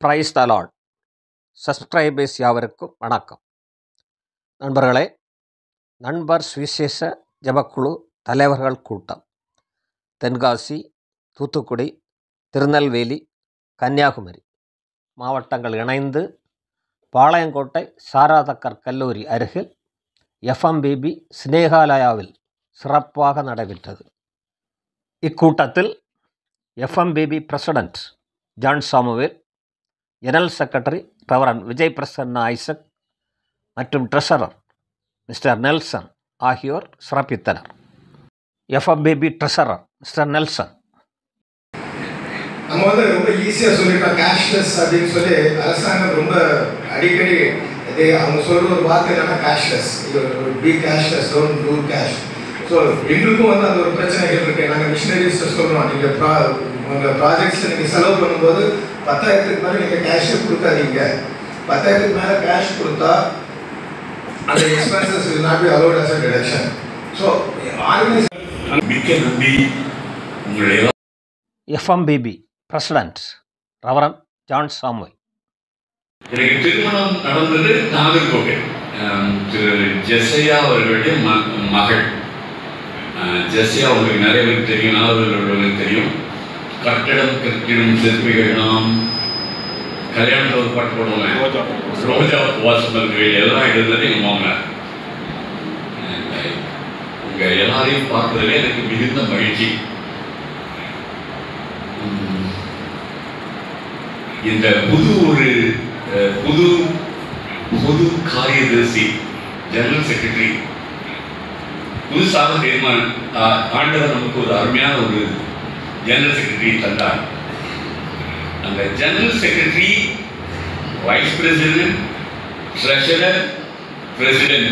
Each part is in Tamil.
Praise the Lord. சப்ஸ்கிரைபர்ஸ் யாவருக்கும் வணக்கம். நண்பர்களே, நண்பர் சுவிசேஷ ஜெபக்குழு தலைவர்கள் கூட்டம் தென்காசி, தூத்துக்குடி, திருநெல்வேலி, கன்னியாகுமரி மாவட்டங்கள் இணைந்து பாளையங்கோட்டை சாராதக்கர் கல்லூரி அருகில் எஃப்எம்பிபி சினேகாலயாவில் சிறப்பாக நடைபெற்றது. இக்கூட்டத்தில் FMPB president John Samuel, general secretary reverend Vijay Prasanna Isaac மற்றும் ட்ரெஷரர் மிஸ்டர் நெல்சன் ஆகியோர் சிறப்பித்தனர். எஃப்எம்பிபி ட்ரெஷரர் மிஸ்டர் நெல்சன்: நம்ம ரொம்ப ஈஸியாக சொல்லிட்டோம் கேஷ்லெஸ் அப்படின்னு சொல்லி அரசாங்கம் ரொம்ப அடிக்கடி அவங்க சொல்கிற ஒரு வார்த்தை என்னன்னா cashless, be cashless, don't do cash. So எங்களுக்கும் அந்த ஒரு பிரச்சனைகள் இருக்குது. நாங்கள் மிஷினரிஸை சொல்கிறோம், நீங்கள் உங்கள் ப்ராஜெக்ட்ஸில் நீங்கள் செலவு பண்ணும்போது 10,000க்கு மேலே நீங்கள் கேஷே கொடுக்காதீங்க. 10,000க்கு மேலே கேஷ் கொடுத்தா அந்த expenses will not be allowed as a deduction. So FMPB president reverend John Samuel: எனக்கு திருமணம் நடந்தது நாகர்கோவில். திரு ஜெசையா அவர்களுடைய மகள். ஜெசையா அவங்களுக்கு நிறைய பேருக்கு தெரியும், நாகர்கோவில் தெரியும். கட்டடம் கட்டிடும் சிற்பிகள் நாம் கல்யாணத்தில் ஒரு பாட்டு போடுவேன், ரோஜா வாசல் எல்லாம் எழுதுறது எங்கள் மாமனார். உங்கள் எல்லாரையும் பார்ப்பதிலே எனக்கு மிகுந்த மகிழ்ச்சி. இந்த புது காரியதர்சி ஜெனரல் செக்ரட்டரி புதுசாக தீர்மானம் ஆண்டவர் நமக்கு ஒரு அருமையான ஒரு ஜெனரல் செக்ரட்டரி தந்தார். அந்த general secretary, vice president, treasurer, president,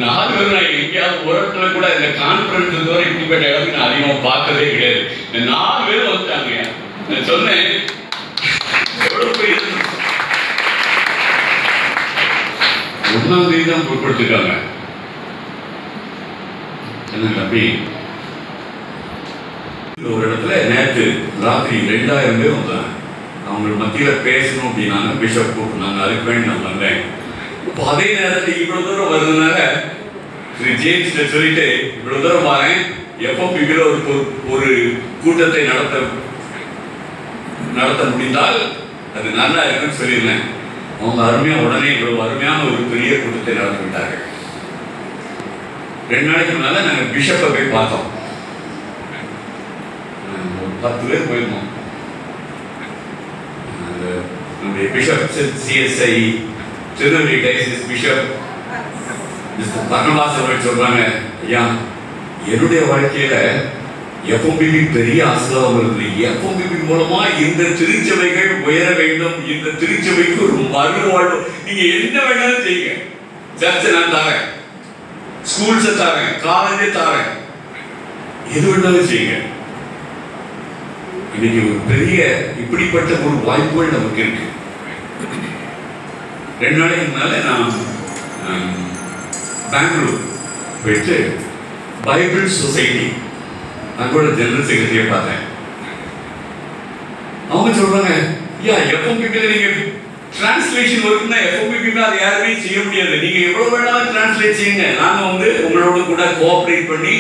4 பேரும் நான் எங்கேயாவது ஒரு இடத்துல கூட இந்த கான்ஃபரன்ஸ் வரை இப்படிப்பட்ட இடத்துக்கு நான் அதிகமாக பார்த்ததே கிடையாது. இந்த 4 பேரும் வந்துட்டாங்க. நான் சொன்னேன், எவ்வளவு பெரிய 1ஆம் தேதி தான் பொருட்படுத்திருக்காங்க. என்ன தம்பி, ஒரு இடத்துல நேற்று ராத்திரி 2000 பேர் வந்தாங்க. அவங்களுக்கு மத்தியில் பேசணும் அப்படின்னாங்க. பிஷப் கூப்பிட்டாங்க, அதுக்கு வேண்டி நான் வந்தேன். இப்போ அதே நேரத்தில் இவ்வளவு தூரம் வருதுனால திரு ஜேம்ஸ்ல சொல்லிட்டு இவ்வளவு தூரம் வரேன், எஃப்எம்பிபியில் ஒரு கூட்டத்தை நடத்த முடிந்தால் அது நல்லா இருக்குன்னு சொல்லியிருந்தேன். அவங்க அருமையாக உடனே இவ்வளவு அருமையான ஒரு பெரிய கூட்டத்தை நடத்தி விட்டார்கள். 2 நாளைக்கு முன்னால நாங்கள் பிஷப்பை போய் பார்த்தோம். 10 பேர் போயிருந்தோம். நம்முடைய bishop CSI Tirunelveli diocese bishop mister Barnabas அவர்கள் சொல்றாங்க, ஐயா, என்னுடைய வாழ்க்கையில எஃப்எம்பிபி பெரிய ஆசீர்வாதம் இருந்தது. எஃப்எம்பிபி மூலமா இந்த திருச்சபைகள் உயர வேண்டும், இந்த திருச்சபைக்கு ஒரு மறுவாழ்வு. நீங்க என்ன வேணாலும் செய்யுங்க, சர்ச்சை நான் தாரேன், ஸ்கூல்ஸை தாரேன், காலேஜை தாரேன், எது வேணாலும் செய்யுங்க. இன்னைக்கு ஒரு பெரிய இப்படிப்பட்ட ஒரு வாய்ப்புகள் நமக்கு இருக்கு. 2 நாளைக்கு முன்னால நான் பெங்களூர் போயிட்டு பைபிள் சொசைட்டி அங்கோட ஜெனரல் செக்ரட்டரியை பார்த்தேன். அவங்க சொல்றாங்க, ஐயா, எஃப்எம்பிபியில் நீங்க டிரான்ஸ்லேஷன் ஒர்க்னா எஃப்எம்பிபியில் அது யாருமே செய்ய முடியாது, நீங்க எவ்வளவு வேணாலும் டிரான்ஸ்லேட் செய்யுங்க, நாங்க உங்களோட கூட கோஆபரேட் பண்ணி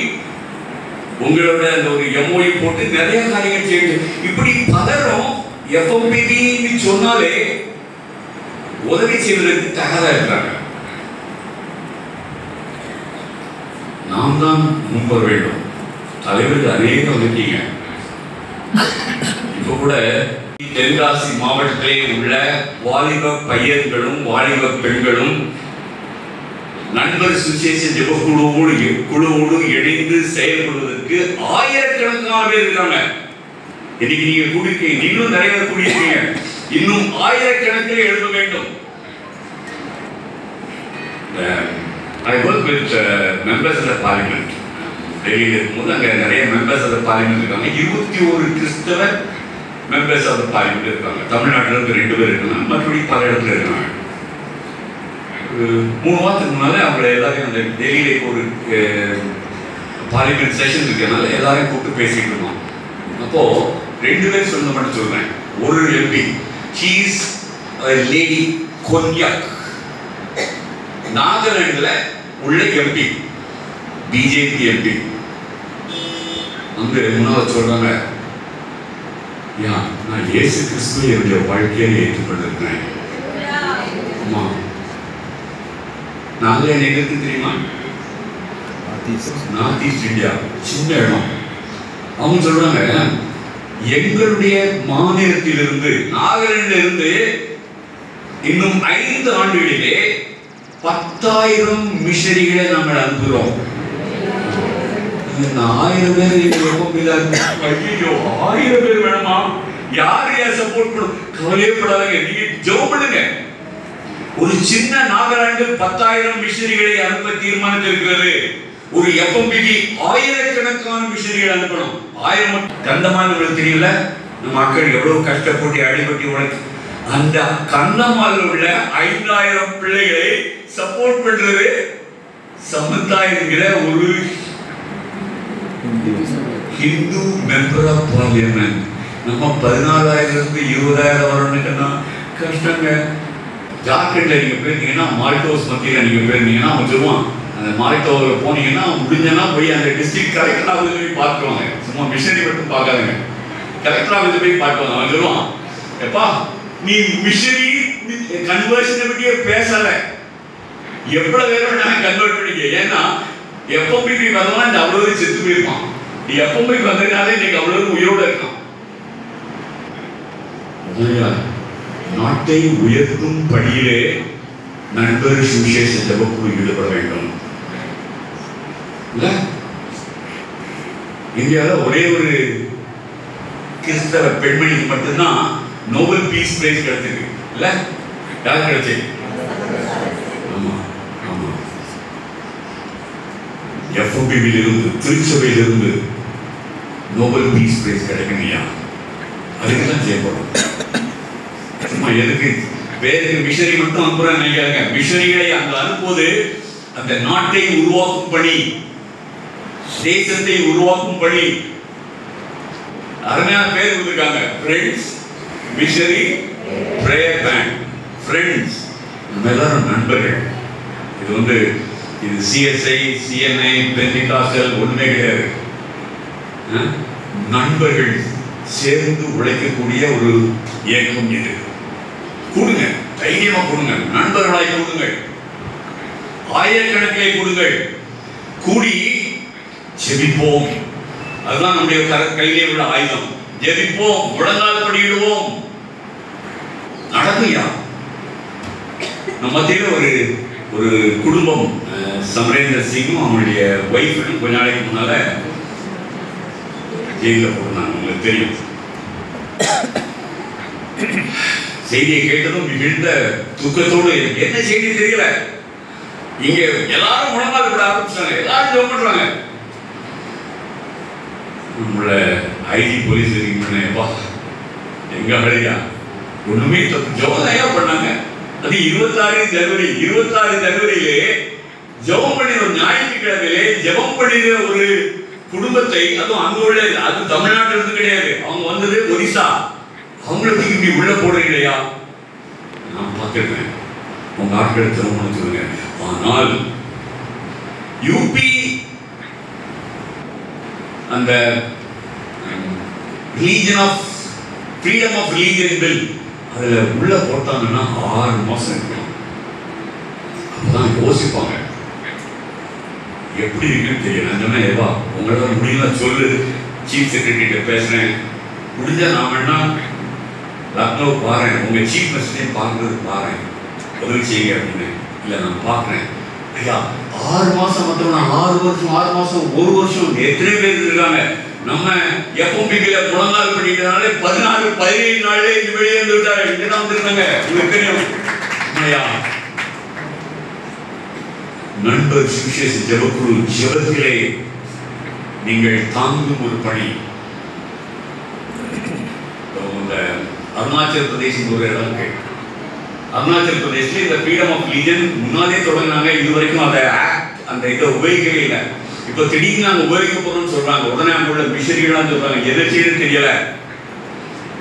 உங்களோட அந்த ஒரு எம்ஓஇ போட்டு நிறைய காரியங்கள் செய்யுங்க. இப்படி பலரும் எஃப்எம்பிபின்னு சொன்னாலே உதவி செய்வதற்கு தயாரா இருக்கிறாங்க. நாம் தான் முன்வர வேண்டும். தலைவர்கள் அநேகம் இருக்கீங்க. இப்ப கூட தென்காசி மாவட்டத்திலே உள்ள வாலிப பையன்களும் வாலிப பெண்களும் நண்பர் சுவிசேஷ ஜெபக்குழுவோடு இணைந்து செயல்படுவதற்கு ஆயிரக்கணக்கான பேர் இருக்காங்க. இன்னைக்கு நீங்க கூடியிருக்கீங்க, நீங்களும் நிறைய பேர் கூடியிருக்கீங்க. இன்னும் ஆயிரக்கணக்கில் எழுத வேண்டும். I work with members of the parliament. டெல்லியில் இருக்கும்போது அங்கே நிறைய மெம்பர்ஸ் ஆஃப் த பார்லிமெண்ட் இருக்காங்க. 21 கிறிஸ்தவ மெம்பர்ஸ் ஆஃப் த பார்லிமெண்ட் இருக்காங்க. தமிழ்நாட்டில் இருந்து 2 பேர் இருக்காங்க, மற்றபடி பல இடத்துல இருக்காங்க. 3 மாதத்துக்கு முன்னால அவங்களை எல்லாரையும் அந்த டெல்லியில் ஒரு பார்லிமெண்ட் செஷன் இருக்கிறதுனால எல்லாரையும் கூப்பிட்டு பேசிட்டு இருக்கோம். அப்போது 2 பேர் சொல்ல மட்டும் சொல்கிறேன். ஒரு MP, he is lady Konyak, நாகாலாந்துல உள்ள எம்பி, பிஜேபி எம்பி. அங்க முன்னாள் சொல்றாங்க, நான் இயேசு கிறிஸ்துவை என்னுடைய வாழ்க்கையை ஏற்றுக்கொண்டிருக்கிறேன். ஆமா, நாகாலாந்து எங்க இருக்கு தெரியுமா? நார்த் ஈஸ்ட் இந்தியா, சின்ன இடம். அவங்க சொல்றாங்க, எங்களுடைய மாநிலத்திலிருந்து நாகாலாந்துல இருந்து இன்னும் 5 ஆண்டுகளிலே 10,000 மிஷனரிகளை நாங்கள் அனுப்புகிறோம். 1000 பேர் 1000 பேர் வேணுமா? யார் சப்போர்ட் பண்ணும்? கவலையப்படாதீங்க, நீங்க ஜெபம் பண்ணுங்க. ஒரு சின்ன நாகாலாந்து 10,000 மிஷனரிகளை அனுப்ப தீர்மானித்திருக்கிறது. ஒரு FMBB ஆயிரக்கணக்கான மிஷனரிகளை அனுப்பணும். 1000 கந்தமானவர்கள் தெரியல, நம்ம மக்கள் எவ்வளவு கஷ்டப்பட்டு அடிபட்டு உழைச்சு அந்த கந்தமால உள்ள 5000 பிள்ளைகளை சப்போர்ட் பண்றது சமந்தா என்கிற ஒரு ஹிந்து மெம்பர் ஆஃப் பார்லிமெண்ட். நம்ம 14,000 இருந்து 20,000 வரணும்னா கஷ்டங்க. ஜார்க்கண்ட்ல நீங்க போயிருந்தீங்கன்னா, மால்டோஸ் மத்தியில நீங்க போயிருந்தீங்கன்னா அவன் சொல்லுவான், அந்த மால்டோவில் போனீங்கன்னா முடிஞ்சனா போய் அந்த டிஸ்ட்ரிக்ட் கலெக்டர் ஆஃபீஸில் போய் பார்த்துவாங்க. சும்மா மிஷனரி மட்டும் பார்க்காதுங்க, கலெக்டர் ஆஃபீஸில் போய் பார்த்துவாங்க. அவன் சொல்லுவான், எப்பா நீ மிஷனரி கன்வர்ஷனை பற்றியே பேசல, எவ்வளவு பேரும் நான் கன்வெர்ட் பண்ணிக்க. ஏன்னா FMBB வரலாம், இந்த அவ்வளவு செத்து போயிருப்பான். நீ FMBB வந்ததுனால இன்னைக்கு அவ்வளவு உயிரோட இருக்கான். நாட்டை உயர்த்தும் படியிலே நண்பர் சுவிசேஷ ஜெபக்குழு ஈடுபட வேண்டும். இந்தியாவில் ஒரே ஒரு கிறிஸ்தவ பெண்மணிக்கு மட்டும்தான் நோபல் பீஸ் பிரைஸ் கிடைச்சிருக்கு. இல்ல யார் கிடைச்சி? ஆமா ஆமா, FMBB திருச்சபையிலிருந்து நோபல் பீஸ் பிரைஸ் கிடைக்குமையா? அதுக்குதான் செய்யப்படும். சும்மா எதுக்கு வேறு மிஷனரி மட்டும் அனுப்புறேன்னு நினைக்காங்க. மிஷனரிகளை அங்க அனுப்புவது அந்த நாட்டை உருவாக்கும் பணி, தேசத்தை உருவாக்கும் பணி. அருமையான பேர் கொடுத்திருக்காங்க, friends missionary prayer band. Friends, நம்ம எல்லாரும் நண்பர்கள். இது இது CSI, CNI, பெந்திகாஸ்டல் ஒண்ணுமே கிடையாது. நண்பர்கள் சேர்ந்து உழைக்கக்கூடிய ஒரு இயக்கம் இது. கொடுங்க, தைரியமா கொடுங்க, நண்பர்களாய் கொடுங்கள், ஆயிரக்கணக்கிலே கொடுங்கள். கூடி ஜெபிப்போம், அதுதான் நம்முடைய கையிலே உள்ள ஆயுதம். ஜெபிப்போம், முழங்கால் படியிடுவோம். நடக்குயா? நம்ம மத்தியில ஒரு குடும்பம், சமரேந்தர் சிங்கும் அவங்களுடைய ஒய்ஃபும் கொஞ்ச நாளைக்கு முன்னால ஜெயில போனாங்க. உங்களுக்கு தெரியும். செய்தியை கேட்டதும் மிகுந்த துக்கத்தோடு, என்ன செய்தி தெரியல, இங்க எல்லாரும் முழங்கால் விட ஆரம்பிச்சாங்க, எல்லாரும் ஜெபம் பண்றாங்க. நம்மள ஐஜி போலீஸ் இருக்கீங்கப்பா, எங்க வழியா ஒண்ணுமே ஜோதையா பண்ணாங்க. அது 26 ஜனவரியிலே ஜெபம் பண்ணின ஒரு ஞாயிற்றுக்கிழமையிலே ஜெபம் பண்ணின ஒரு குடும்பத்தை, அதுவும் அங்க உள்ள, அது தமிழ்நாட்டில் இருந்து கிடையாது, அவங்க வந்தது ஒரிசா. அவங்களுக்கு இப்படி உள்ள போடுறீங்களா? நான் பார்த்துருக்கேன், உங்க ஆட்களை திருமணம் சொல்லுங்க. ஆனால் யூபி அந்த religion of freedom of religion bill அதுல உள்ள போட்டாங்கன்னா 6 மாசம் இருக்கலாம். அப்பதான் யோசிப்பாங்க எப்படி இருக்குன்னு தெரியல. நான் சொன்னேன், ஏவா உங்களால முடியல சொல்லு, சீஃப் செக்ரட்டரி பேசுறேன், முடிஞ்சா நான் வேணா லக்னோ பாறேன், உங்க சீஃப் மினிஸ்டரையும் பார்க்கறது பாறேன், உதவி செய்யுங்க அப்படின்னு. இல்லை நான் பார்க்குறேன். ஐயா 6 மாசம் மட்டும், 6 வருஷம், 6 மாசம், 1 வருஷம் எத்தனை பேர் இருக்காங்க. நம்ம FMBBல முழங்கால் பண்ணிட்டனாலே 14-15 நாள்ல இந்த வெளியே வந்து விட்டாங்க. இங்கதான் வந்துருந்தாங்க. உங்களுக்கு தெரியும். நண்பர் சுவிசேஷ ஜெபக்குழு ஜெபத்திலே நீங்கள் தாங்கும் ஒரு பணி. அருணாச்சல் பிரதேசம் ஒரு இடம் இருக்கு. அருணாச்சல் பிரதேசத்துல இந்த ஃப்ரீடம் ஆஃப் ரிலீஜன் முன்னாலே தொடங்கினாங்க. இதுவரைக்கும் அதை அந்த இதை உபயோகிக்கவே இல்லை. இப்போ திடீர்னு நாங்கள் உபயோகிக்க போறோம்னு சொல்றாங்க. உடனே அங்க உள்ள மிஷனரிகளாம் சொல்றாங்க, எதை செய்யணும்னு தெரியல.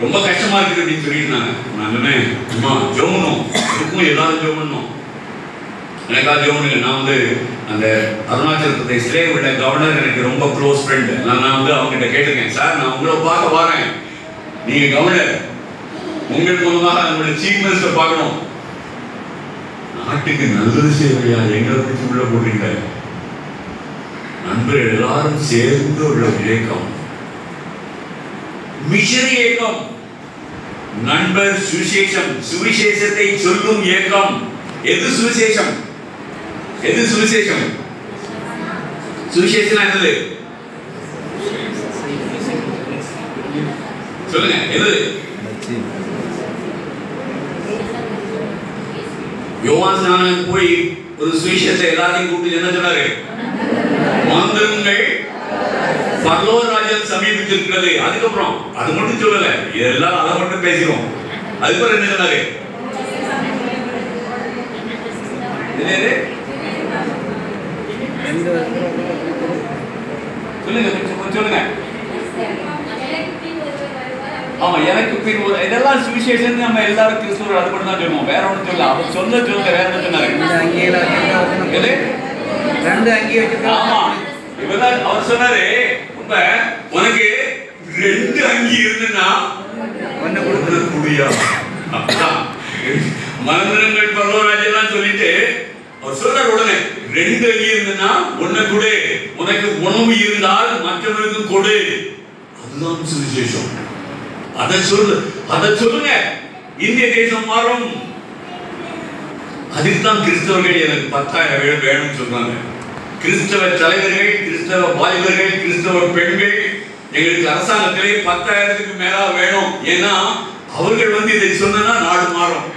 ரொம்ப கஷ்டமா இருக்குது அப்படின்னு சொல்லியிருந்தாங்க. நான் சொன்னேன், அம்மா ஜோமனும் இதுக்கும் எல்லாரும் ஜோமனும் எனக்காக ஜோமனுங்க. நான் வந்து அந்த அருணாச்சல பிரதேசிலே உள்ள கவர்னர் எனக்கு ரொம்ப க்ளோஸ் ஃப்ரெண்டு. நான் வந்து அவங்ககிட்ட கேட்டிருக்கேன், சார் நான் உங்களை பார்க்க வரேன், நீங்க கவர்னர், உங்கள் மூலமாக நம்மளுடைய சீஃப் மினிஸ்டர் பார்க்கணும், நாட்டுக்கு நல்லது செய்வையா, எங்களை பிடிச்சி உள்ள போடுறீங்க. நண்பர்கள் எல்லாரும் சேர்ந்து உள்ள இயக்கம், மிஷனரி இயக்கம், நண்பர் சுவிசேஷம், சுவிசேஷத்தை சொல்லும் இயக்கம். எது சுவிசேஷம்? எது சுவிசேஷம்? சுவிசேஷம் என்னது சொல்லுங்க, எது? யோவான் ஸ்நானன் போய் ஒரு சுவிசேஷத்தை எல்லாரையும் கூப்பிட்டு என்ன சொன்னாரு? வந்துருங்கள், பரலோக ராஜ்யம் சமீபித்திருக்கிறது. அதுக்கப்புறம் அது மட்டும் சொல்லல, இதெல்லாம் அதை மட்டும் பேசிடுவோம். அதுக்கப்புறம் என்ன சொன்னாரு? சொல்லுங்க சொல்லுங்க. ஆமா, எனக்கு பின் இதெல்லாம் சுவிசேஷன். நம்ம எல்லாரும் கிறிஸ்துவர் அது மட்டும் தான் சொல்லுவோம், வேற ஒன்றும் சொல்லல. அவர் சொல்லுங்க, வேற என்ன சொன்னாரு? ஆமா, இவதான் அவர் சொன்னாரு, உனக்கு 2 அங்கி இருந்துன்னா மந்திரங்கள் பரலோகராஜ்யம் சொல்லிட்டு அவர் சொல்றாரு உடனே, 2 அங்கி இருந்துன்னா ஒண்ணு கொடு, உனக்கு உணவு இருந்தால் மற்றவருக்கு கொடு. அதுதான் சுவிசேஷம். அதை சொல்லுங்க, இந்திய தேசம் மாறும். அதுக்கு தான் கிறிஸ்தவர்கள் எனக்கு 10,000 வேணும்னு சொல்றாங்க. கிறிஸ்தவ தலைவர்கள், கிறிஸ்தவ வாலிபர்கள், கிறிஸ்தவ பெண்கள் எங்களுக்கு அரசாங்கத்திலே 10,000க்கு மேல வேணும். ஏன்னா அவர்கள் வந்து இதை சொன்னா நாடு மாறும்.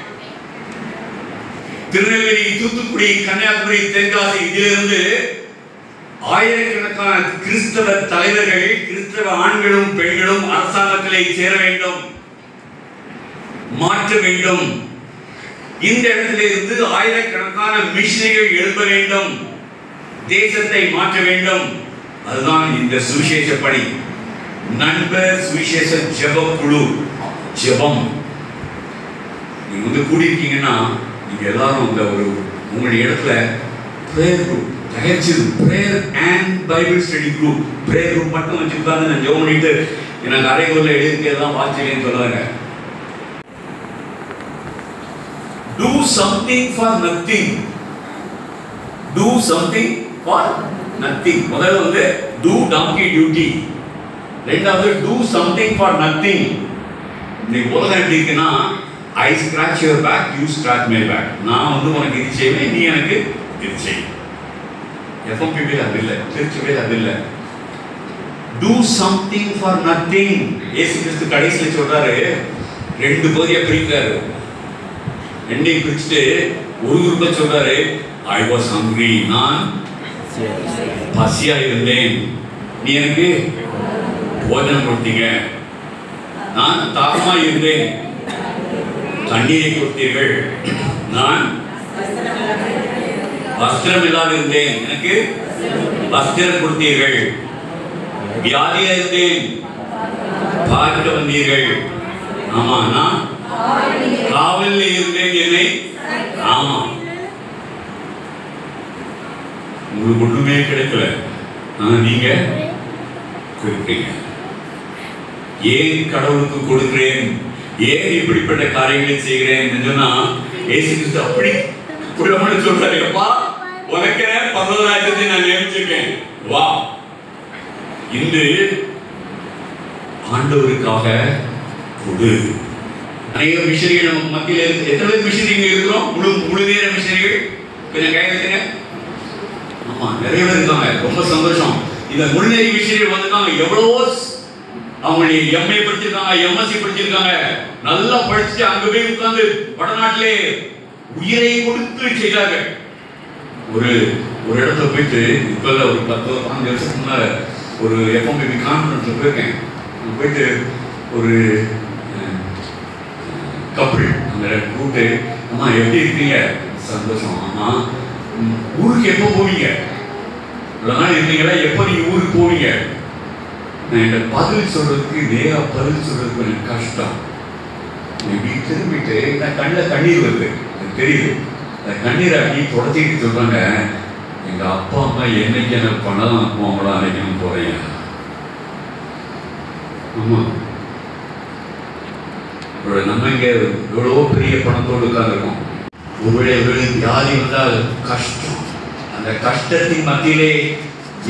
திருநெல்வேலி, தூத்துக்குடி, கன்னியாகுமரி, தென்காசி இதிலிருந்து ஆயிரக்கணக்கான கிறிஸ்தவ தலைவர்கள், கிறிஸ்தவ ஆண்களும் பெண்களும் அரசாங்கத்திலே சேர வேண்டும், மாற்ற வேண்டும். இந்த இடத்திலே இருந்து ஆயிரக்கணக்கான மிஷனரிகள் எழுப்ப வேண்டும், தேசத்தை மாற்ற வேண்டும். அதுதான் இந்த சுவிசேஷ பணி. நண்பர் சுவிசேஷ ஜெப குழு, ஜெபம். நீங்க வந்து கூடியிருக்கீங்கன்னா நீங்க எல்லாரும் இந்த ஒரு உங்களுடைய இடத்துல பிரேயர் குரூப் தயாரிச்சது, prayer and Bible study group. Prayer group மட்டும் வச்சுருக்காங்க. நான் ஜெபம் பண்ணிட்டு எனக்கு அரைக்குள்ள எழுதிக்கிறதெல்லாம் வாட்சிலேன்னு சொல்லுவாங்க. Do something for nothing. Do something for nothing. முதல்ல வந்து do donkey duty. ரெண்டாவது do something for nothing. இன்னைக்கு உலகம் எப்படி இருக்குன்னா, I scratch your back, you scratch my back. நான் வந்து உனக்கு இது செய்வேன், நீ எனக்கு இது செய். எஃப்எம்பிபியில் அது இல்லை, திருச்சியில் அது இல்லை. Do something for nothing. இயேசு கிறிஸ்து கடைசியில் சொல்றாரு, 2 பகுதியா பிரிக்கிறாரு. 2ஐயும் பிரிச்சுட்டு ஒரு குரூப்பை சொல்றாரு, I was hungry, நான் பசியா இருந்தேன், நீ எனக்கு போஜனம் கொடுத்தீங்க. நான் தாகமா இருந்தேன், தண்ணீரை கொடுத்தீர்கள். நான் வஸ்திரம் இல்லாத இருந்தேன், எனக்கு வஸ்திரம் கொடுத்தீர்கள். வியாதியா இருந்தேன், பார்க்க வந்தீர்கள். ஆமா, நான் காவலில் இருந்தேன், என்னை. ஆமா, உங்களுக்கு ஒண்ணுமே கிடைக்கல, நீங்க கொடுப்பீங்க. ஏன் கடவுளுக்கு கொடுக்கிறேன், ஏன் இப்படிப்பட்ட காரியங்களை செய்கிறேன் என்று சொன்னா, இயேசு கிறிஸ்து அப்படி சொல்றாரு, அப்பா உனக்கு பரலோகத்தை நான் நியமிச்சிருக்கேன், வா இன்று ஆண்டவருக்காக கொடு. அநேக மிஷனரிகள் நமக்கு மத்தியில் எத்தனை பேர் மிஷனரிகள் இருக்கிறோம்? முழு நேர மிஷனரிகள் கொஞ்சம் கை வைக்கிறேன். ஆமா, நிறைய பேர் இருக்காங்க, ரொம்ப சந்தோஷம். இந்த முழுநேர மிஷனரிகள் வந்திருக்காங்க. எவ்வளவோ அவங்களுடைய எம்ஏ படிச்சிருக்காங்க, எம்எஸ்சி படிச்சிருக்காங்க, நல்லா படிச்சுட்டு அங்க போய் உட்கார்ந்து வடநாட்டிலே உயிரை கொடுத்து செய்தார்கள். ஒரு இடத்துல போயிட்டு இப்ப ஒரு 10-15 வருஷத்துக்கு முன்னால ஒரு எஃப்எம்பிபி கான்ஃபரன்ஸ்ல போயிருக்கேன். போயிட்டு ஒரு கப்பிள் அந்த கூப்பிட்டு, அம்மா எப்படி இருக்கீங்க? சந்தோஷம். ஆமா, ஊருக்கு எப்போ போவீங்க? இவ்வளவு நாள் இருந்தீங்களா, எப்போ நீங்க ஊருக்கு போவீங்க? நான் என்ன பதில் சொல்றதுக்கு நேரா பதில் சொல்றதுக்கு கொஞ்சம் கஷ்டம். இப்படி திரும்பிட்டு நான் கண்ணில் கண்ணீர் வருது, எனக்கு தெரியுது. அந்த கண்ணீரை அப்படி தொடச்சிக்கிட்டு சொல்றாங்க, எங்க அப்பா அம்மா என்னைக்கு எனக்கு பணம் அவங்கள அன்னைக்கு போறேன். ஆமா, நம்ம இங்க எவ்வளோ பெரிய பணத்தோடு உட்கார்ந்துருக்கோம். ஒருவேளை வியாதி வந்தால் கஷ்டம். அந்த கஷ்டத்தின் மத்தியிலே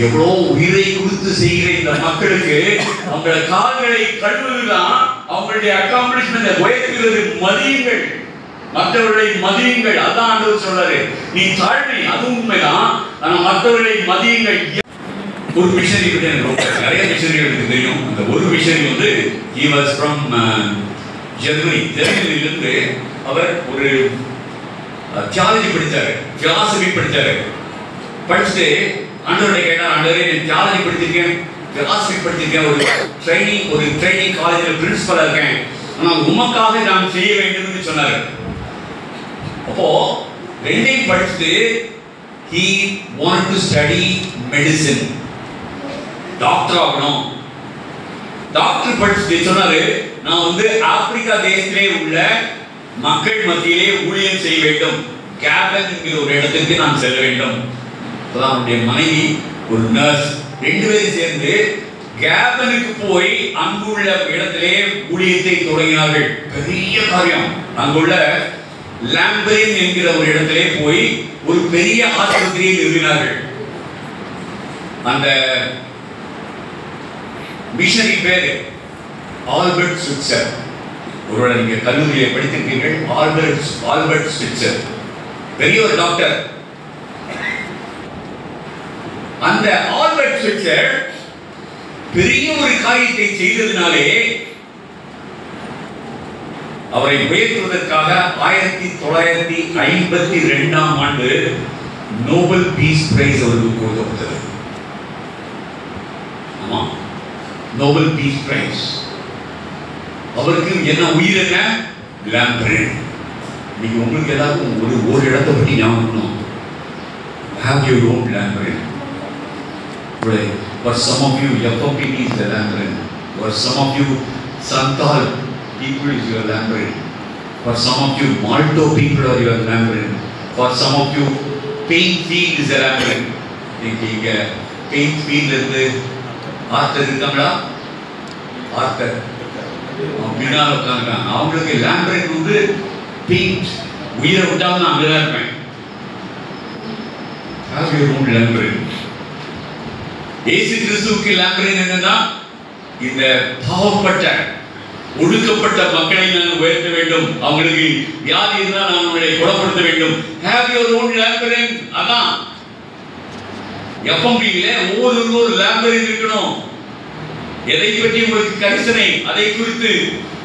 எவ்வளோ உயிரை கொடுத்து செய்கிற இந்த மக்களுக்கு அவங்கள கால்களை கழுவுதான் அவங்களுடைய அக்காம்ப்ளிஷ்மெண்ட் உயர்த்துகிறது. மதியுங்கள், மற்றவர்களை மதியுங்கள். அதான் ஆண்டவர் சொல்றாரு, நீ தாழ்மை, அது உண்மைதான், ஆனா மற்றவர்களை மதியுங்கள். ஒரு மிஷனரி பற்றி எனக்கு நிறைய மிஷனரிகளுக்கு தெரியும். அந்த ஒரு மிஷனரி வந்து he was from ஜெர்மனியிலிருந்து அவர் ஒரு தியாலஜி படித்தாரு, பிலாசபி படித்தாரு. படிச்சுட்டு ஆண்டவரை கேட்டார், ஆண்டவரே நான் தியாலஜி படிச்சிருக்கேன், பிலாசபி படிச்சிருக்கேன், ஒரு ட்ரைனிங் காலேஜில் பிரின்சிபலாக இருக்கேன், ஆனால் உமக்காக நான் செய்ய வேண்டும் சொன்னார். அப்போ ரெண்டையும் படிச்சுட்டு he wanted to study medicine, doctor ஆகணும். டாக்டர் படிச்சுட்டு சொன்னாரு, நான் வந்து ஆப்பிரிக்கா தேசத்திலே உள்ள மக்கள் மத்தியிலே ஊழியம் செய்ய வேண்டும், கேபன் என்கிற ஒரு இடத்துக்கு நான் செல்ல வேண்டும். அப்பதான் அவருடைய மனைவி ஒரு நர்ஸ், ரெண்டு பேரும் சேர்ந்து கேபனுக்கு போய் அங்குள்ள இடத்திலே ஊழியத்தை தொடங்கினார்கள். பெரிய காரியம். அங்குள்ள லாம்பரின் என்கிற ஒரு இடத்திலே போய் ஒரு பெரிய ஆஸ்பத்திரியை நிறுவினார்கள். அந்த மிஷனரி பேரு ஆல்பர்ட் ஸ்விட்சர். ஒருவேளை நீங்க கல்லூரியை படித்திருக்கீர்கள். ஆல்பர்ட் ஸ்விட்சர் பெரிய ஒரு டாக்டர். அந்த ஆல்பர்ட் ஸ்விட்சர் பெரிய ஒரு காரியத்தை செய்ததினாலே அவரை உயர்த்துவதற்காக 1952ஆம் ஆண்டு நோபல் பீஸ் பிரைஸ் அவருக்கு கொடுக்கப்பட்டது. ஆமா, நோபல் பீஸ் பிரைஸ். அவருக்கு என்ன உயிர், என்ன லாம்பரின். நீங்க உங்களுக்கு ஏதாவது ஒரு இடத்தை பற்றி ஞாபகம், have your own lambrine. For some of you, FOPP is the lambrine. For some of you, Santal people is your lambrine. For some of you, Malto people are your lambrine. For some of you, Paintfield is the lambrine. நீங்க Paintfield இருந்து ஆர்த்தர் இருக்காங்களா? ஆர்த்தர் பின்னால் உட்காந்துருக்காங்க. அவங்களுக்கு லாம்பரின் வந்து பெயிண்ட். உயிரை விட்டாலும் நான் அங்கதான் இருப்பேன். லாம்பரின் இயேசு கிறிஸ்துவுக்கு லாம்பரின் என்னன்னா, இந்த பாவப்பட்ட ஒடுக்கப்பட்ட மக்களை நான் உயர்த்த வேண்டும், அவங்களுக்கு வியாதி இருந்தால் நான் அவங்களை குணப்படுத்த வேண்டும். ஹேவ் யுவர் ஓன் லாம்பரின். அதான் எஃப்எம்பியில ஒவ்வொருவருக்கும் ஒரு லாம்பரின் இருக்கணும். எதை பற்றி உங்களுக்கு கரிசனை, அதை குறித்து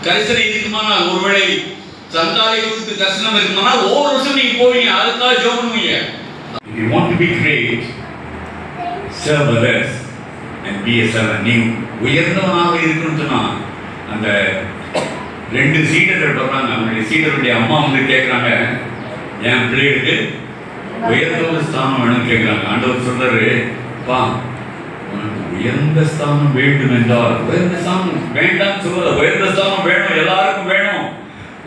கரிசனை இருக்குமானால், ஒருவேளை சந்தாலை குறித்து தரிசனம் இருக்குமானால் ஒவ்வொரு வருஷம் நீங்க போவீங்க, அதுக்காக ஜெபம் பண்ணுவீங்க. If you want to be great, serve others and be a servant. நீ உயர்ந்தவனாக இருக்கணும்னு சொன்னா, அந்த ரெண்டு சீடர்கள் வர்றாங்க. அவங்களுடைய சீடருடைய அம்மா வந்து கேட்குறாங்க, என் பிள்ளைகளுக்கு உயர்ந்த ஒரு ஸ்தானம் வேணும்னு கேட்குறாங்க. ஆண்டவர் சொல்றாரு, பா உனக்கு உயர்ந்த ஸ்தானம் வேண்டும் என்றால், உயர்ந்த ஸ்தானம் வேண்டாம் சொல்ல, உயர்ந்த ஸ்தானம் வேணும், எல்லாருக்கும் வேணும்.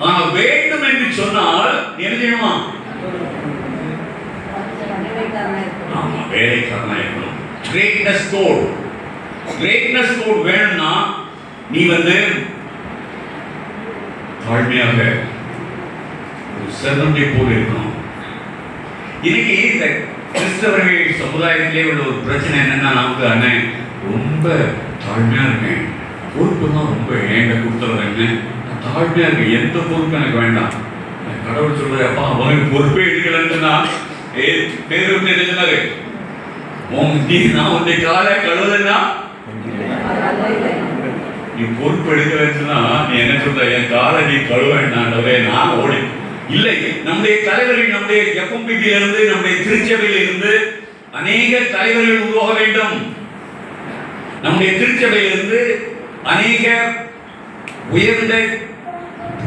ஆனா வேண்டும் என்று சொன்னால் என்ன செய்யணுமா? ஆமா, வேலைக்காரனா இருக்கணும். கிரேட்னஸ் கோட் வேணும்னா நீ வந்து தாழ்மையாக ஒரு செர்வன்டை போல இருக்கணும். இன்னைக்கு இந்த கிறிஸ்தவர்கள் சமுதாயத்திலே உள்ள ஒரு பிரச்சனை என்னன்னா, நமக்கு அண்ணன் ரொம்ப தாழ்மையா இருக்கேன், பொறுப்புதான் ரொம்ப ஏங்க கொடுத்துறேன்னு தாழ்மையா இருக்கு, எந்த பொறுப்பு எனக்கு வேண்டாம். கடவுள் சொல்றாரு, அப்பா அவனுக்கு பொறுப்பே எடுக்கலன்னா பேர் விட்டு எழுதினாரு, நான் உன்னை காலை கழுவுனா நீ பொறுப்பு எடுக்கலன்னா நீ என்ன சொல்ற, என் காலை நீ கழுவ வேண்டாண்டவே நான் ஓடி இல்லை. நம்முடைய தலைவர்கள், நம்முடைய எஃப்எம்பியில் இருந்து, நம்முடைய திருச்சபையில் இருந்து அநேக தலைவர்கள் உருவாக வேண்டும். நம்முடைய திருச்சபையில் இருந்து அநேக உயர்ந்த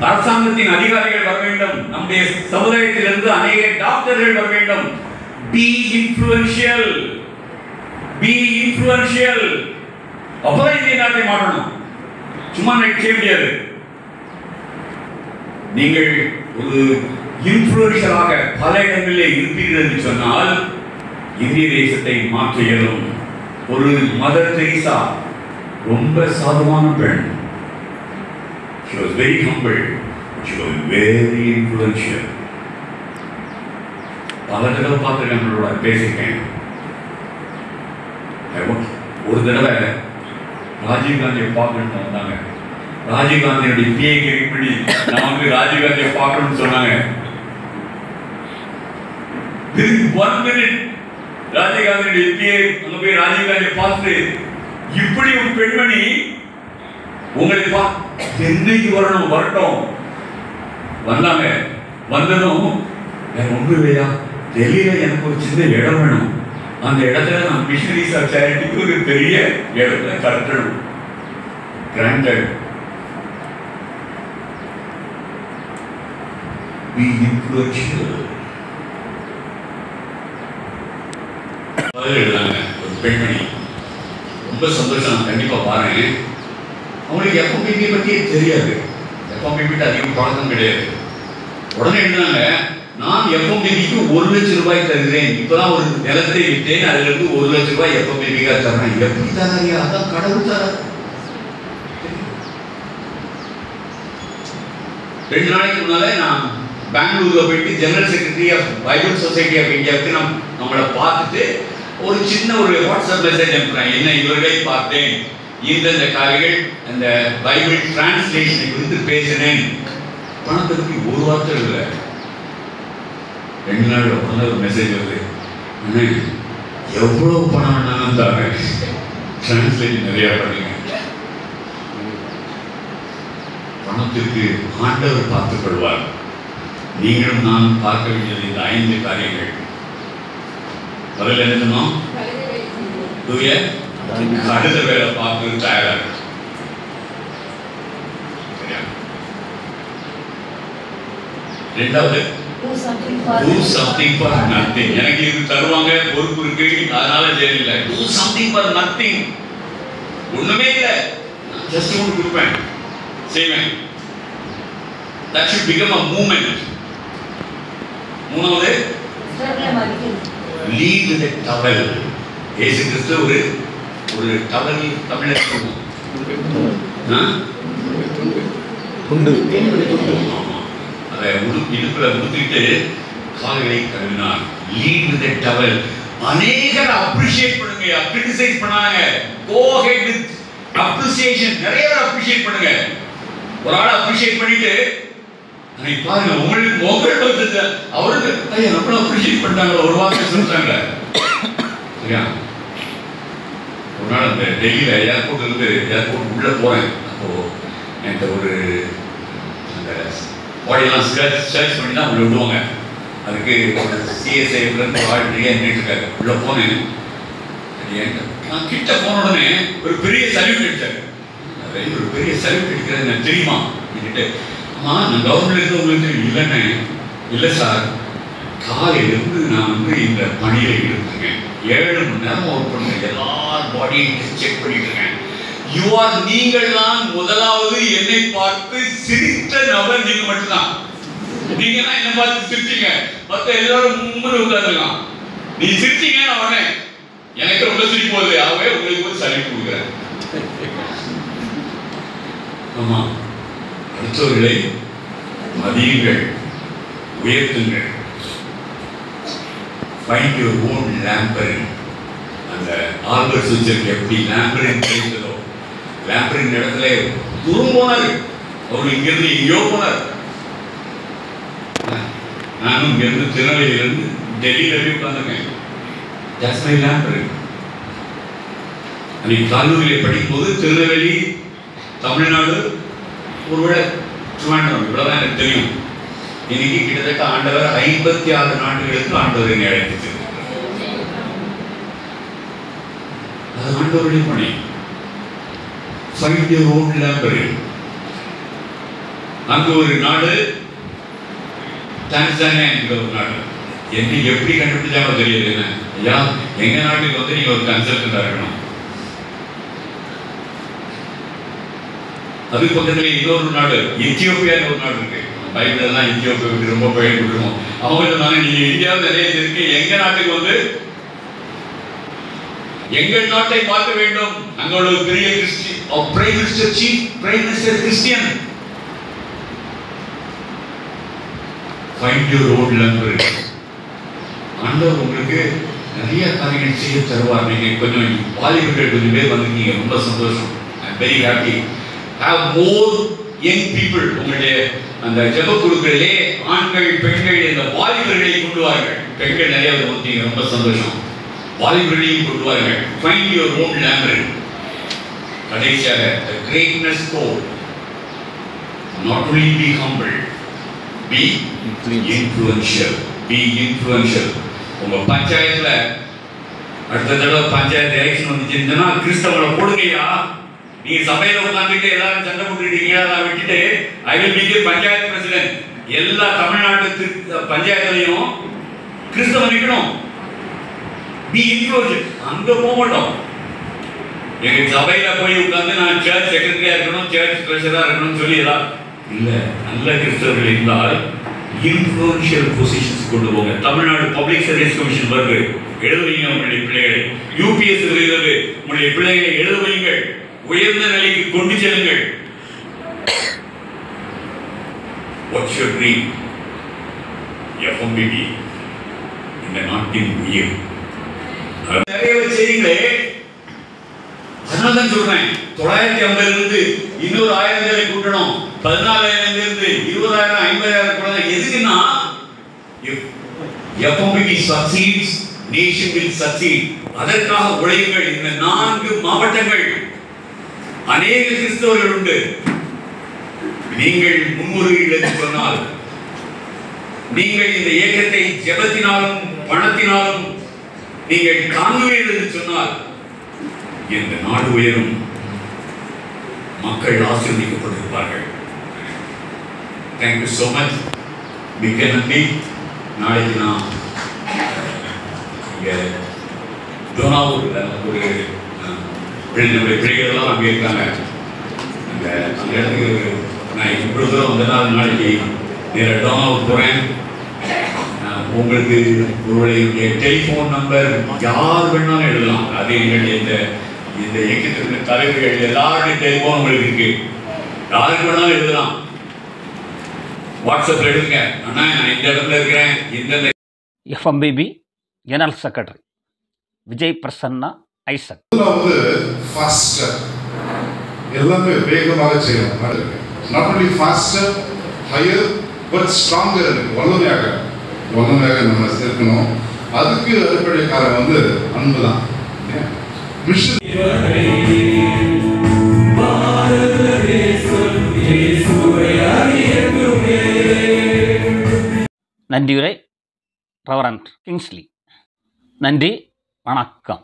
அரசாங்கத்தின் அதிகாரிகள் வர வேண்டும். நம்முடைய சமுதாயத்திலிருந்து அநேக டாக்டர்கள் வர வேண்டும். Be influential. அப்பதான் இந்திய நாட்டை மாற்றணும். சும்மா நினைக்க முடியாது. நீங்கள் ஒரு இன்ஃப்ளூயன்ஷியலாக பல இடங்களிலே இருப்பீர்கள் என்று சொன்னால் இந்திய தேசத்தை மாற்ற இயலும். ஒரு மதர் தெரீசா ரொம்ப சாதுவான பெண். She was very humble. She was very influential. பல தடவை பார்த்துருக்கேன், நம்மளோட பேசியிருக்கேன். ஒரு தடவை ராஜீவ்காந்தியை பார்க்கணும்னு வந்தாங்க. ராஜீவ்காந்தியுடைய பிஏ கிளிக் பண்ணி நான் வந்து ராஜீவ்காந்தியை பார்க்கணும்னு சொன்னாங்க. 1 minute ராஜீவ்காந்தியுடைய பிஏ அங்க போய் ராஜீவ்காந்தியை பார்த்து, இப்படி ஒரு பெண்மணி உங்களை என்னைக்கு வரட்டும் வந்தாங்க. வந்ததும் வேற ஒன்றும் இல்லையா, டெல்லியில எனக்கு ஒரு சின்ன இடம் வேணும், அந்த இடத்துல நான் மிஷனரிஸ் ஆஃப் சேரிட்டிக்கு ஒரு பெரிய இடத்துல கட்டணும். கிராண்டட். Be influential. எழுதாங்க ஒரு பெண்மணி. ரொம்ப சந்தோஷம், கண்டிப்பா பாருங்க. அவங்களுக்கு எஃப்எம்பிபி பற்றியே தெரியாது, எஃப்எம்பிபி அதிகம் பழக்கம் கிடையாது. உடனே எழுதினாங்க, நான் எஃப்எம்பிபிக்கு 1 லட்சம் ரூபாய் தருகிறேன், இப்பதான் ஒரு நிலத்தை விட்டேன், அதுல இருந்து 1 லட்சம் ரூபாய் எஃப்எம்பிபிக்கா தரேன். எப்படி தராரியா? அதான் கடவுள் தராரு. 2 நாளைக்கு முன்னாலே நான் பெங்களூர்ல போயிட்டு general secretary of Bible society of இந்தியாவுக்கு நம்மளை பார்த்துட்டு ஒரு சின்ன ஒரு வாட்ஸ்அப் மெசேஜ் அனுப்புறேன். என்ன இவர்களை பார்த்தேன், இந்த காரியங்கள் அந்த பைபிள் டிரான்ஸ்லேஷனை குறித்து பேசினேன். பணத்தை பற்றி ஒரு வார்த்தை இல்லை. 2 நாள் உடனே ஒரு மெசேஜ் வருது, எவ்வளவு பணம் வேணாலும் தாங்க, டிரான்ஸ்லேஷன் நிறைய பண்ணுங்க. பணத்திற்கு ஆண்டவர் பார்த்துக் கொள்வார். நீங்களும் நான் பார்க்க வேண்டியது இந்த 5 காரியங்கள். முதல்ல என்ன சொன்னோம்? அடுத்த வேலை பார்க்க தயாராக. ரெண்டாவது, do something for nothing. எனக்கு இது தருவாங்க, பொறுப்பு இருக்கு, அதனால தெரியல. do something for nothing. ஒண்ணுமே இல்லை, ஜஸ்ட் ஒன்று கொடுப்பேன், செய்வேன். that should become a movement. மூணாவது, lead with a towel. இயேசு கிறிஸ்து ஒரு டவல் தமிழ்ல சொல்லுவோம், அதை இடுப்புல உடுத்திட்டு கால்களை கழுவினார். lead with a towel. அநேகர் அப்ரிஷியேட் பண்ணுங்க, கிரிட்டிசைஸ் பண்ணாங்க. go ahead with appreciation. நிறைய பேர் அப்ரிஷியேட் பண்ணுங்க. ஒரு ஆள் அப்ரிஷியேட் பண்ணிட்டு பாருங்க, உங்களுக்கு வந்து அவருக்கு நம்மள அப்ரிஷியேட் பண்ணாங்க, ஒரு வார்த்தை சொல்றாங்க. சரியா? ஒரு நாள் அந்த டெல்லியில ஏர்போர்ட் உள்ள போறேன். அப்போ என்கிட்ட ஒரு அந்த பாடியெல்லாம் சர்ச் பண்ணி தான் உள்ள விடுவாங்க. அதுக்கு சிஎஸ்ஐ நின்றுட்டு இருக்காரு. உள்ள போனேன். நான் கிட்ட போன உடனே ஒரு பெரிய சல்யூட் அடிச்சாரு. ஒரு பெரிய சல்யூட் அடிக்கிறது எனக்கு தெரியுமா அப்படின்ட்டு, நான் கவர்மெண்ட்ல இருந்து உங்களுக்கு இல்லைன்னு. இல்லை சார், காலையிலிருந்து நான் வந்து இந்த பணியில இருக்கேன், 7 மணி நேரம் ஒர்க் பண்ணுறேன், எல்லார் பாடியும் செக் பண்ணிட்டு இருக்கேன். நீங்கள் தான் முதலாவது என்னை பார்த்து சிரித்த நபர், நீங்க மட்டும்தான். நீங்க தான் என்ன பார்த்து சிரிச்சீங்க, மற்ற எல்லாரும் மும்முறை உட்காந்துருக்கான். நீ சிரிச்சீங்க, நான் வரேன், எனக்கு ரொம்ப சிரிப்பு போகுது, ஆகவே உங்களுக்கு போய் சலிப்பு கொடுக்குறேன். ஆமா, அடுத்தவர்களை மதியுங்கள், உயர்த்துங்கள். Find your own lamperin. அந்த ஆல்பர்ட் சுவிட்சருக்கு எப்படி lamperin கிடைத்ததோ, lamperin இடத்துல தூரம் போனார். அவர் இங்கிருந்து எங்கேயோ போனார். நானும் இங்கிருந்து திருநெல்வேலியிலிருந்து டெல்லியில போய் உட்கார்ந்துருக்கேன். That's my lamperin. அன்னைக்கு கல்லூரியில் படிக்கும்போது திருநெல்வேலி, தமிழ்நாடு, ஒருவேளை திருவாண்டரம், இவ்வளவுதான் எனக்கு தெரியும். இன்னைக்கு கிட்டத்தட்ட ஆண்டவர் 56 நாடுகளுக்கு ஆண்டவர் என்னை அழைத்து, அது ஆண்டவருடைய பணி. Find your own lamperin. அங்கு ஒரு நாடு, டான்சானியா என்கிற ஒரு நாடு. என்ன எப்படி கண்டுபிடிச்சாலும் தெரியாது. என்ன ஐயா, எங்க நாட்டுக்கு வந்து நீங்க ஒரு கன்சல்டண்டா இருக்கணும். அது பக்கத்துல இன்னொரு நாடு எத்தியோப்பியான்னு ஒரு நாடு இருக்கு. பைபிள்லாம் எத்தியோப்பியாவுக்கு ரொம்ப பயன் கொடுக்கணும். அவங்க சொன்னாங்க, நீங்க இந்தியாவில் நிறைய இருக்கு, எங்க நாட்டுக்கு வந்து எங்கள் நாட்டை பார்க்க வேண்டும். அங்க ஒரு பெரிய prime minister, chief prime minister Christian. Find your own language. ஆண்டவர் உங்களுக்கு நிறைய காரியங்கள் செய்ய தருவார். நீங்க கொஞ்சம் வாலிபர்கள் கொஞ்சம் பேர் வந்திருக்கீங்க, ரொம்ப சந்தோஷம். I am very happy. Have more young people. உங்களுடைய அந்த ஜெப குழுக்களிலே ஆண்கள் பெண்கள் இந்த வாலிபர்களை கொண்டு வாருங்கள். பெண்கள் நிறைய வந்தீங்க, ரொம்ப சந்தோஷம். வாலிபர்களையும் கொண்டு வாருங்கள். Find your own language. கடைசியாக the greatness code, not only be humble, be influential. Be influential. உங்க பஞ்சாயத்துல அடுத்த தடவை பஞ்சாயத்து எலெக்ஷன் வந்துச்சுன்னா கிறிஸ்தவனை போடுங்கயா. நீங்க சபையில உட்காந்துட்டு எல்லாரும் சண்டை போட்டுக்கிட்டீங்க, அதை விட்டுட்டு I will be panchayat president. எல்லா தமிழ்நாட்டு பஞ்சாயத்துலையும் கிறிஸ்தவன் நிற்கணும். Be influential. அங்க போக மாட்டோம். எங்க சபையில போய் உட்காந்து நான் சர்ச் செக்ரட்டரியா இருக்கணும், சர்ச் ட்ரெஷரா இருக்கணும்னு சொல்லி எல்லாம் இல்ல. நல்ல கிறிஸ்தவர்கள் இருந்தால் இன்ஃப்ளூயன்ஷியல் பொசிஷன்ஸ் கொண்டு போங்க. தமிழ்நாடு பப்ளிக் சர்வீஸ் கமிஷன் வருது, எழுத வைங்க உங்களுடைய பிள்ளைகளை. யூபிஎஸ் வருகிறது, உங்களுடைய பிள்ளைகளை எழுத வையுங்கள். உயர்ந்த நிலைக்கு கொண்டு செல்லுங்கள். What's your dream? FMBB இந்த நாட்டின் உயிர். நிறைய செய்யுங்களே. அதனால்தான் சொல்றேன், 950 இருந்து இன்னொரு 1000 பேரை கூட்டணும். 14,000 இருந்து 20,000 50,000 கூட. எதுக்குன்னா FMBB succeeds, nation will succeed. அதற்காக உழையுங்கள். இந்த 4 மாவட்டங்கள் அநேக கிறிஸ்தவர்கள் உண்டு. நீங்கள் முன்முறையில் என்று சொன்னால், நீங்கள் இந்த இயக்கத்தை ஜெபத்தினாலும் பணத்தினாலும் நீங்கள் தாங்குவீர்கள் என்று சொன்னால் இந்த நாடு உயரும், மக்கள் ஆசீர்வதிக்கப்பட்டிருப்பார்கள். Thank you so much. மிக்க நன்றி. நாளைக்கு நான் இங்கே டோனாவூரில் ஒரு நம்முடைய பிள்ளைகள்லாம் அங்கே இருக்காங்க. அந்த இடத்துக்கு நான் இவ்வளோ தூரம் வந்தனால் நாளைக்கு நேராக டோனாவூர் போகிறேன். உங்களுக்கு உங்களுடைய டெலிஃபோன் நம்பர் யார் வேணாலும் எழுதலாம். அது எங்களுடைய இந்த இயக்கத்திற்கு தலைவர்கள் எல்லாருடைய டெலிஃபோன் உங்களுக்கு இருக்கு, யாருக்கு வேணாலும் எழுதலாம். வாட்ஸ்அப்பில் எழுதுங்க, அண்ணா நான் இந்த இடத்துல இருக்கிறேன். இந்த FMBB general secretary Vijay Prasanna Isaac. எல்லாமே வேகமாக செய்யணும். Not only faster, higher, but stronger. வல்லமையாக நம்ம சேர்க்கணும். அதுக்கு அடிப்படை காரணம் வந்து அன்பு தான். நன்றியுரை ரெவரண்ட் கிங்ஸ்லி. நன்றி, வணக்கம்.